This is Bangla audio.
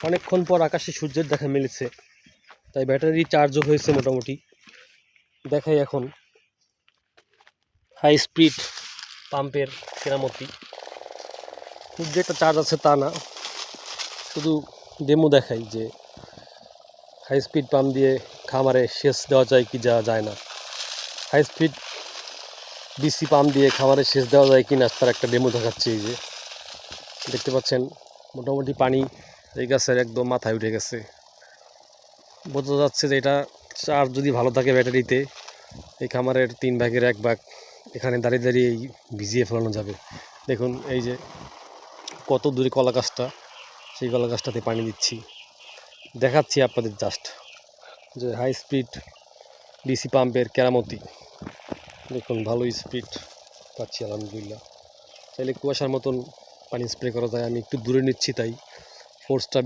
অনেকক্ষণ পর আকাশে সূর্যের দেখা মিলেছে, তাই ব্যাটারি চার্জও হয়েছে মোটামুটি। দেখাই এখন হাই স্পিড পাম্পের কেরামতি। খুব যে একটা চার্জ আছে তা না, শুধু ডেমো দেখাই যে হাই স্পিড পাম্প দিয়ে খামারে সেচ দেওয়া যায় কি যায় না। হাই স্পিড ডিসি পাম্প দিয়ে খামারে সেচ দেওয়া যায় কি না তার একটা ডেমো দেখাচ্ছি। এই যে দেখতে পাচ্ছেন মোটামুটি পানি এই গাছের একদম মাথায় উঠে গেছে। বোঝা যাচ্ছে যে এটা চার্জ যদি ভালো থাকে ব্যাটারিতে, এই খামারের 1/3 ভাগ এখানে দাঁড়িয়ে দাঁড়িয়ে ভিজিয়ে ফেলানো যাবে। দেখুন এই যে কত দূরে কলা গাছটা, সেই কলা গাছটাতে পানি দিচ্ছি। দেখাচ্ছি আপনাদের জাস্ট যে হাই স্পিড ডিসি পাম্পের কেরামতি। দেখুন ভালো স্পিড পাচ্ছি আলহামদুলিল্লাহ। চাইলে কুয়াশার মতন পানি স্প্রে করা যায়, আমি একটু দূরে নিচ্ছি তাই ফোর্সটা